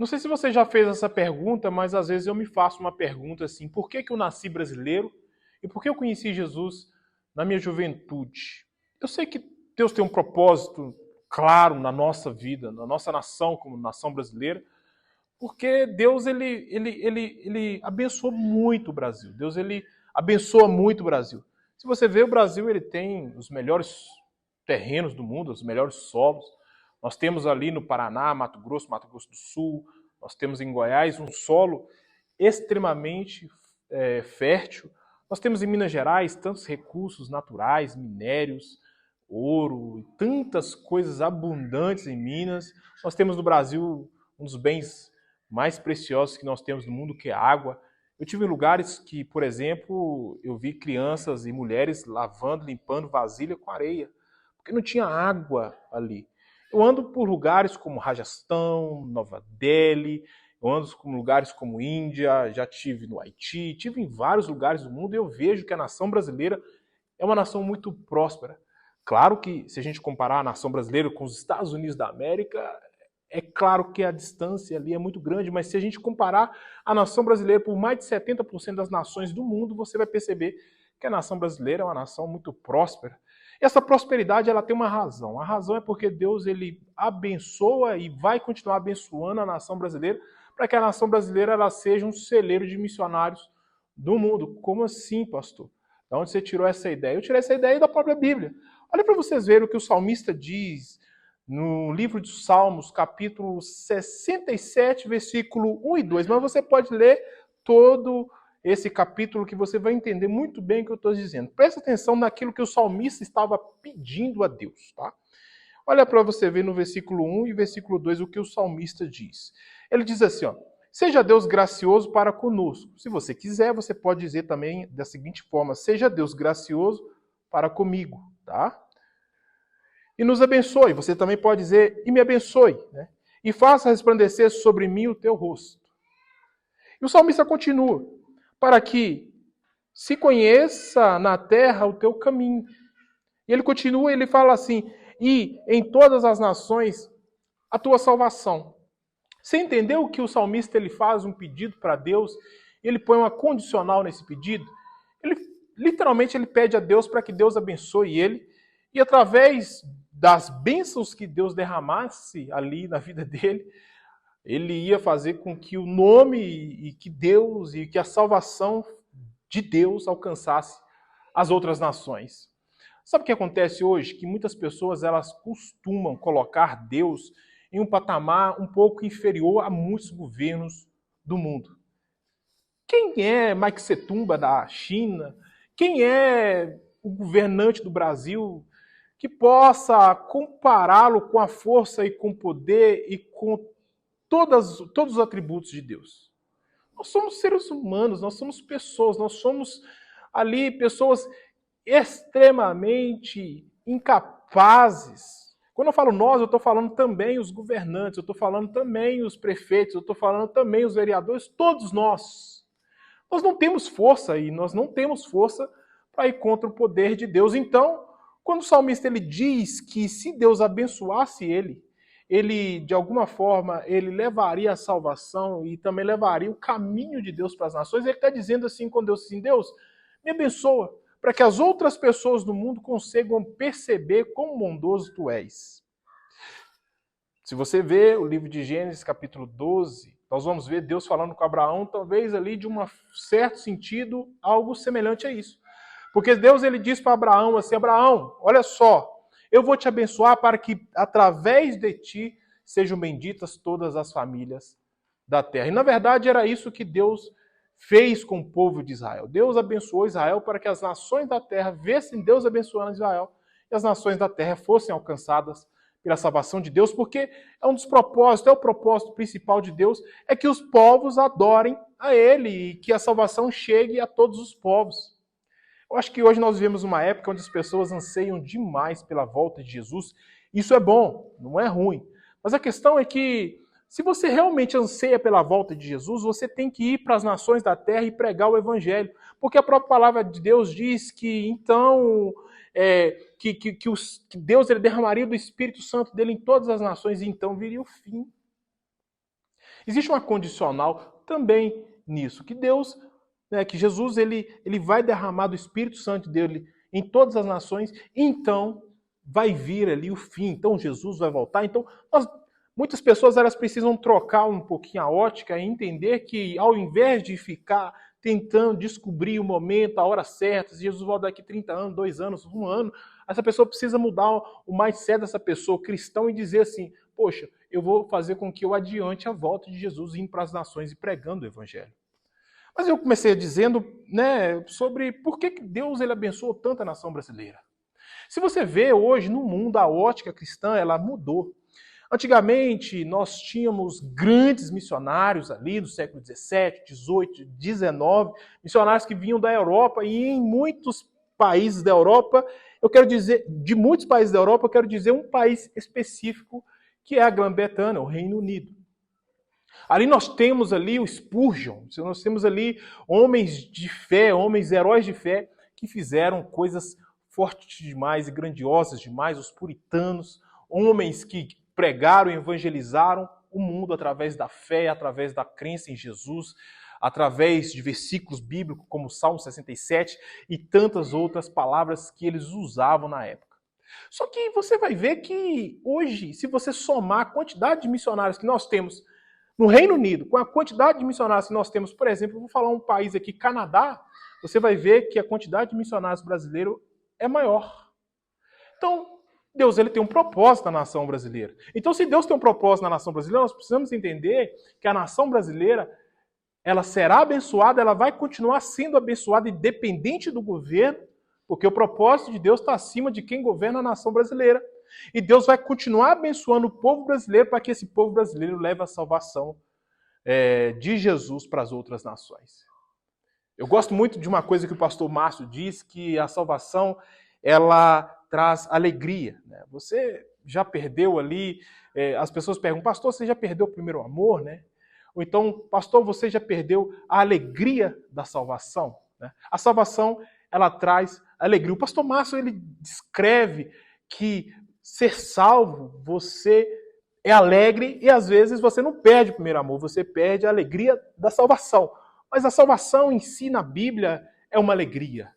Não sei se você já fez essa pergunta, mas às vezes eu me faço uma pergunta assim: por que que eu nasci brasileiro e por que eu conheci Jesus na minha juventude? Eu sei que Deus tem um propósito claro na nossa vida, na nossa nação como nação brasileira, porque Deus ele abençoou muito o Brasil. Deus ele abençoa muito o Brasil. Se você vê, o Brasil ele tem os melhores terrenos do mundo, os melhores solos. Nós temos ali no Paraná, Mato Grosso do Sul, nós temos em Goiás um solo extremamente fértil. Nós temos em Minas Gerais tantos recursos naturais, minérios, ouro, tantas coisas abundantes em Minas. Nós temos no Brasil um dos bens mais preciosos que nós temos no mundo, que é a água. Eu tive em lugares que, por exemplo, eu vi crianças e mulheres lavando, limpando vasilha com areia, porque não tinha água ali. Eu ando por lugares como Rajastão, Nova Delhi, eu ando por lugares como Índia, já tive no Haiti, tive em vários lugares do mundo e eu vejo que a nação brasileira é uma nação muito próspera. Claro que, se a gente comparar a nação brasileira com os Estados Unidos da América, é claro que a distância ali é muito grande, mas se a gente comparar a nação brasileira por mais de 70% das nações do mundo, você vai perceber que a nação brasileira é uma nação muito próspera. E essa prosperidade ela tem uma razão. A razão é porque Deus ele abençoa e vai continuar abençoando a nação brasileira para que a nação brasileira ela seja um celeiro de missionários do mundo. Como assim, pastor? De onde você tirou essa ideia? Eu tirei essa ideia da própria Bíblia. Olha para vocês verem o que o salmista diz no livro de Salmos, capítulo 67, versículo 1 e 2. Mas você pode ler todo esse capítulo que você vai entender muito bem o que eu estou dizendo. Presta atenção naquilo que o salmista estava pedindo a Deus, tá? Olha para você ver no versículo 1 e versículo 2 o que o salmista diz. Ele diz assim, ó: seja Deus gracioso para conosco. Se você quiser, você pode dizer também da seguinte forma: seja Deus gracioso para comigo, tá? E nos abençoe. Você também pode dizer, e me abençoe, né? E faça resplandecer sobre mim o teu rosto. E o salmista continua: para que se conheça na terra o teu caminho. E ele continua, ele fala assim: e em todas as nações a tua salvação. Você entendeu que o salmista ele faz um pedido para Deus, ele põe uma condicional nesse pedido? Ele literalmente ele pede a Deus para que Deus abençoe ele, e através das bênçãos que Deus derramasse ali na vida dele, ele ia fazer com que o nome e que Deus e que a salvação de Deus alcançasse as outras nações. Sabe o que acontece hoje? Que muitas pessoas elas costumam colocar Deus em um patamar um pouco inferior a muitos governos do mundo. Quem é Mike Setumba da China? Quem é o governante do Brasil que possa compará-lo com a força e com o poder e com todos os atributos de Deus? Nós somos seres humanos, nós somos pessoas, nós somos ali pessoas extremamente incapazes. Quando eu falo nós, eu estou falando também os governantes, eu estou falando também os prefeitos, eu estou falando também os vereadores, todos nós. Nós não temos força e nós não temos força para ir contra o poder de Deus. Então, quando o salmista ele diz que se Deus abençoasse ele de alguma forma ele levaria a salvação e também levaria o caminho de Deus para as nações, ele está dizendo assim com Deus, assim: Deus, me abençoa, para que as outras pessoas do mundo consigam perceber quão bondoso tu és. Se você vê o livro de Gênesis, capítulo 12, nós vamos ver Deus falando com Abraão, talvez ali de um certo sentido, algo semelhante a isso. Porque Deus ele diz para Abraão assim: Abraão, olha só, eu vou te abençoar para que através de ti sejam benditas todas as famílias da terra. E na verdade era isso que Deus fez com o povo de Israel. Deus abençoou Israel para que as nações da terra vissem Deus abençoando Israel e as nações da terra fossem alcançadas pela salvação de Deus, porque é um dos propósitos, é o propósito principal de Deus, é que os povos adorem a Ele e que a salvação chegue a todos os povos. Eu acho que hoje nós vivemos uma época onde as pessoas anseiam demais pela volta de Jesus. Isso é bom, não é ruim. Mas a questão é que, se você realmente anseia pela volta de Jesus, você tem que ir para as nações da terra e pregar o Evangelho. Porque a própria palavra de Deus diz que, então, que Deus ele derramaria do Espírito Santo dele em todas as nações e então viria o fim. Existe uma condicional também nisso, que Deus, né, que Jesus, ele vai derramar do Espírito Santo dele em todas as nações, então vai vir ali o fim, então Jesus vai voltar. Então, muitas pessoas elas precisam trocar um pouquinho a ótica e entender que ao invés de ficar tentando descobrir o momento, a hora certa, se Jesus volta daqui 30 anos, 2 anos, 1 ano, essa pessoa precisa mudar o mindset dessa pessoa cristão e dizer assim, poxa, eu vou fazer com que eu adiante a volta de Jesus indo para as nações e pregando o evangelho. Mas eu comecei dizendo, né, sobre por que Deus ele abençoou tanto a nação brasileira. Se você vê hoje no mundo, a ótica cristã ela mudou. Antigamente, nós tínhamos grandes missionários ali do século XVII, XVIII, XIX, missionários que vinham da Europa e em muitos países da Europa, eu quero dizer, de muitos países da Europa, eu quero dizer um país específico, que é a Grã-Bretanha, o Reino Unido. Ali nós temos ali o Spurgeon, nós temos ali homens de fé, homens heróis de fé, que fizeram coisas fortes demais e grandiosas demais, os puritanos, homens que pregaram e evangelizaram o mundo através da fé, através da crença em Jesus, através de versículos bíblicos como o Salmo 67 e tantas outras palavras que eles usavam na época. Só que você vai ver que hoje, se você somar a quantidade de missionários que nós temos no Reino Unido, com a quantidade de missionários que nós temos, por exemplo, eu vou falar um país aqui, Canadá, você vai ver que a quantidade de missionários brasileiros é maior. Então, Deus ele tem um propósito na nação brasileira. Então, se Deus tem um propósito na nação brasileira, nós precisamos entender que a nação brasileira ela será abençoada, ela vai continuar sendo abençoada independente do governo, porque o propósito de Deus está acima de quem governa a nação brasileira. E Deus vai continuar abençoando o povo brasileiro para que esse povo brasileiro leve a salvação de Jesus para as outras nações. Eu gosto muito de uma coisa que o pastor Márcio diz, que a salvação ela traz alegria. Né? Você já perdeu ali, as pessoas perguntam, pastor, você já perdeu o primeiro amor? Né? Ou então, pastor, você já perdeu a alegria da salvação? Né? A salvação, ela traz alegria. O pastor Márcio, ele descreve que ser salvo, você é alegre e às vezes você não perde o primeiro amor, você perde a alegria da salvação. Mas a salvação em si, na Bíblia, é uma alegria.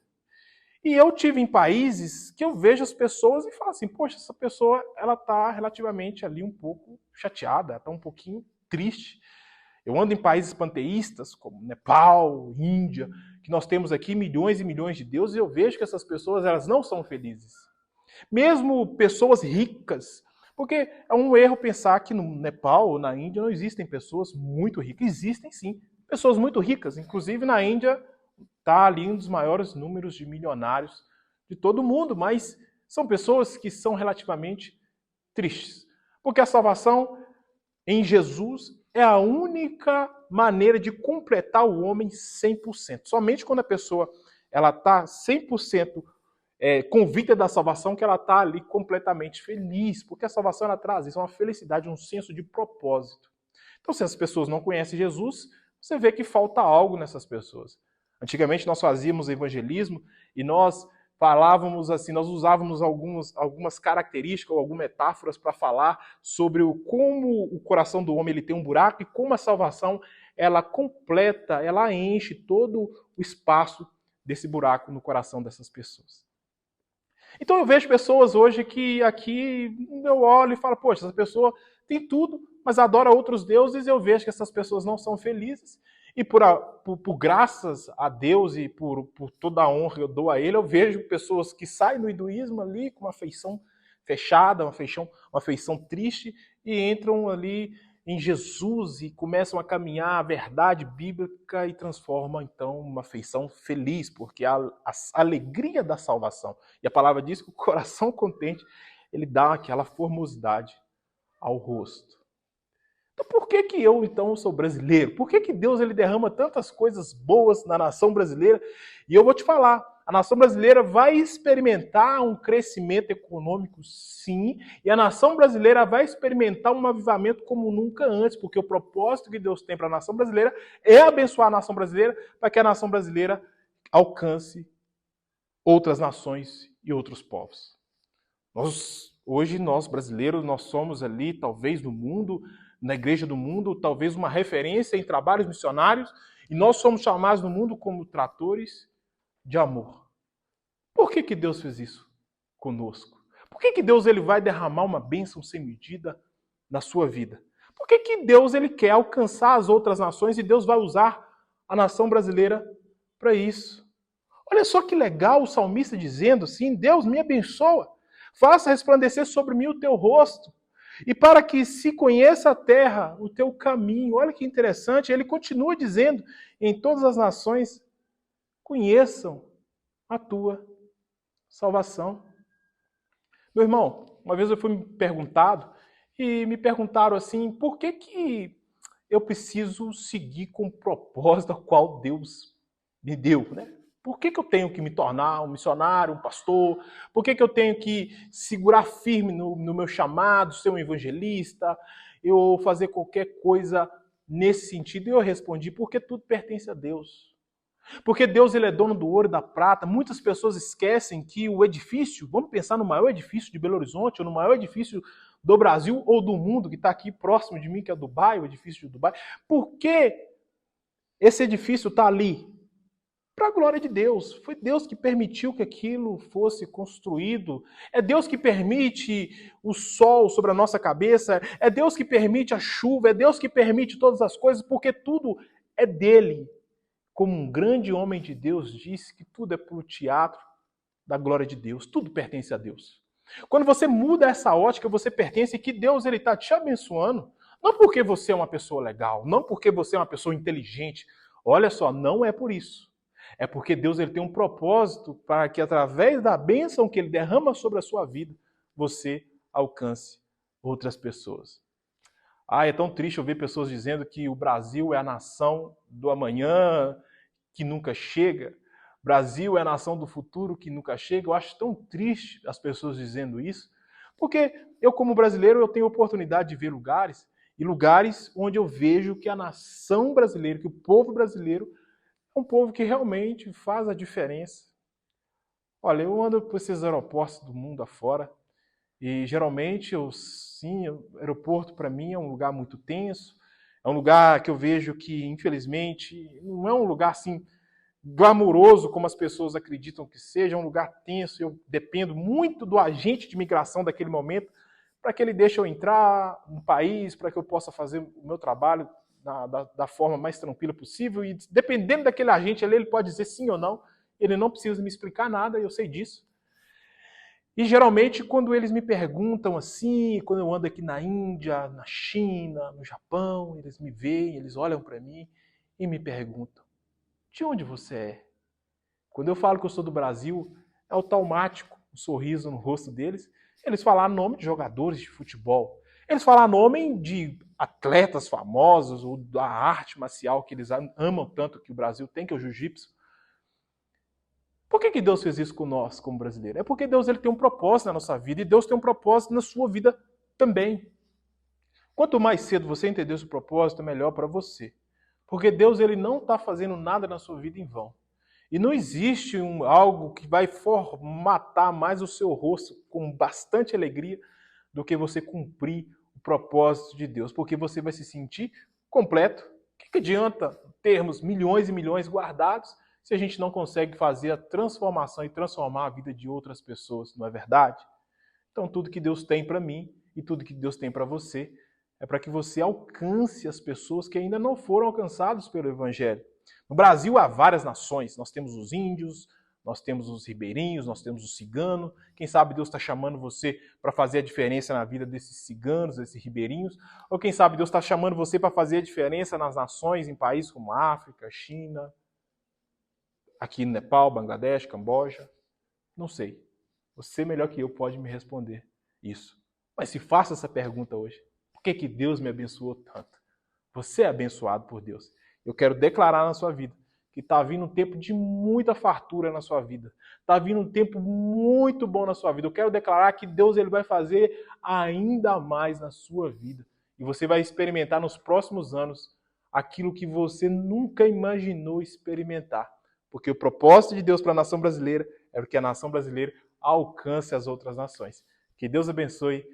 E eu tive em países que eu vejo as pessoas e falo assim, poxa, essa pessoa ela está relativamente ali um pouco chateada, está um pouquinho triste. Eu ando em países panteístas, como Nepal, Índia, que nós temos aqui milhões e milhões de deuses, e eu vejo que essas pessoas elas não são felizes. Mesmo pessoas ricas, porque é um erro pensar que no Nepal ou na Índia não existem pessoas muito ricas. Existem sim, pessoas muito ricas. Inclusive na Índia está ali um dos maiores números de milionários de todo o mundo, mas são pessoas que são relativamente tristes. Porque a salvação em Jesus é a única maneira de completar o homem 100%. Somente quando a pessoa está 100% convicta da salvação que ela está ali completamente feliz, porque a salvação ela traz isso, uma felicidade, um senso de propósito. Então, se as pessoas não conhecem Jesus, você vê que falta algo nessas pessoas. Antigamente nós fazíamos evangelismo e nós falávamos assim, nós usávamos algumas características ou algumas metáforas para falar sobre como o coração do homem ele tem um buraco e como a salvação ela completa, ela enche todo o espaço desse buraco no coração dessas pessoas. Então eu vejo pessoas hoje que aqui eu olho e falo, poxa, essa pessoa tem tudo, mas adora outros deuses e eu vejo que essas pessoas não são felizes. E por graças a Deus e por toda a honra que eu dou a Ele, eu vejo pessoas que saem do hinduísmo ali com uma feição fechada, uma feição triste e entram ali em Jesus e começam a caminhar a verdade bíblica e transformam então uma feição feliz, porque a alegria da salvação. E a palavra diz que o coração contente, ele dá aquela formosidade ao rosto. Então por que eu então sou brasileiro? Por que Deus ele derrama tantas coisas boas na nação brasileira? E eu vou te falar, a nação brasileira vai experimentar um crescimento econômico, sim, e a nação brasileira vai experimentar um avivamento como nunca antes, porque o propósito que Deus tem para a nação brasileira é abençoar a nação brasileira para que a nação brasileira alcance outras nações e outros povos. Hoje nós brasileiros, nós somos ali, talvez no mundo, na igreja do mundo, talvez uma referência em trabalhos missionários, e nós somos chamados no mundo como tratores de amor. Por que Deus fez isso conosco? Por que Deus ele vai derramar uma bênção sem medida na sua vida? Por que Deus ele quer alcançar as outras nações e Deus vai usar a nação brasileira para isso? Olha só que legal o salmista dizendo assim, Deus me abençoa, faça resplandecer sobre mim o teu rosto, e para que se conheça a terra, o teu caminho. Olha que interessante, ele continua dizendo, em todas as nações, conheçam a tua salvação. Meu irmão, uma vez eu fui perguntado, e me perguntaram assim, por que eu preciso seguir com o propósito ao qual Deus me deu, né? Por que eu tenho que me tornar um missionário, um pastor? Por que eu tenho que segurar firme no meu chamado, ser um evangelista, eu fazer qualquer coisa nesse sentido? E eu respondi, porque tudo pertence a Deus. Porque Deus ele é dono do ouro e da prata. Muitas pessoas esquecem que o edifício, vamos pensar no maior edifício de Belo Horizonte, ou no maior edifício do Brasil ou do mundo, que está aqui próximo de mim, que é Dubai, o edifício de Dubai. Por que esse edifício está ali? Para a glória de Deus. Foi Deus que permitiu que aquilo fosse construído. É Deus que permite o sol sobre a nossa cabeça. É Deus que permite a chuva. É Deus que permite todas as coisas, porque tudo é dele. Como um grande homem de Deus disse que tudo é para o teatro da glória de Deus. Tudo pertence a Deus. Quando você muda essa ótica, você pertence que Deus ele está te abençoando. Não porque você é uma pessoa legal, não porque você é uma pessoa inteligente. Olha só, não é por isso. É porque Deus ele tem um propósito para que através da bênção que ele derrama sobre a sua vida, você alcance outras pessoas. É tão triste eu ver pessoas dizendo que o Brasil é a nação do amanhã que nunca chega. Brasil é a nação do futuro que nunca chega. Eu acho tão triste as pessoas dizendo isso, porque eu como brasileiro eu tenho a oportunidade de ver lugares onde eu vejo que a nação brasileira, que o povo brasileiro é um povo que realmente faz a diferença. Olha, eu ando por esses aeroportos do mundo afora e geralmente, o aeroporto para mim é um lugar muito tenso, é um lugar que eu vejo que, infelizmente, não é um lugar assim glamouroso como as pessoas acreditam que seja, é um lugar tenso. Eu dependo muito do agente de imigração daquele momento para que ele deixe eu entrar no país, para que eu possa fazer o meu trabalho da forma mais tranquila possível, e dependendo daquele agente ali, ele pode dizer sim ou não, ele não precisa me explicar nada, eu sei disso. E geralmente quando eles me perguntam assim, quando eu ando aqui na Índia, na China, no Japão, eles me veem, eles olham para mim e me perguntam, de onde você é? Quando eu falo que eu sou do Brasil, é automático um sorriso no rosto deles, eles falam nome de jogadores de futebol, eles falam nome de atletas famosos ou da arte marcial que eles amam tanto que o Brasil tem, que é o jiu-jitsu. Por que Deus fez isso com nós, como brasileiros? É porque Deus ele tem um propósito na nossa vida e Deus tem um propósito na sua vida também. Quanto mais cedo você entender esse propósito, melhor para você. Porque Deus ele não está fazendo nada na sua vida em vão. E não existe algo que vai formatar mais o seu rosto com bastante alegria do que você cumprir o propósito de Deus, porque você vai se sentir completo. O que adianta termos milhões e milhões guardados se a gente não consegue fazer a transformação e transformar a vida de outras pessoas, não é verdade? Então tudo que Deus tem para mim e tudo que Deus tem para você é para que você alcance as pessoas que ainda não foram alcançadas pelo Evangelho. No Brasil há várias nações, nós temos os índios, nós temos os ribeirinhos, nós temos os ciganos. Quem sabe Deus está chamando você para fazer a diferença na vida desses ciganos, desses ribeirinhos. Ou quem sabe Deus está chamando você para fazer a diferença nas nações, em países como África, China, aqui no Nepal, Bangladesh, Camboja. Não sei. Você melhor que eu pode me responder isso. Mas se faça essa pergunta hoje. Por que Deus me abençoou tanto? Você é abençoado por Deus. Eu quero declarar na sua vida que está vindo um tempo de muita fartura na sua vida. Está vindo um tempo muito bom na sua vida. Eu quero declarar que Deus ele vai fazer ainda mais na sua vida. E você vai experimentar nos próximos anos aquilo que você nunca imaginou experimentar. Porque o propósito de Deus para a nação brasileira é que a nação brasileira alcance as outras nações. Que Deus abençoe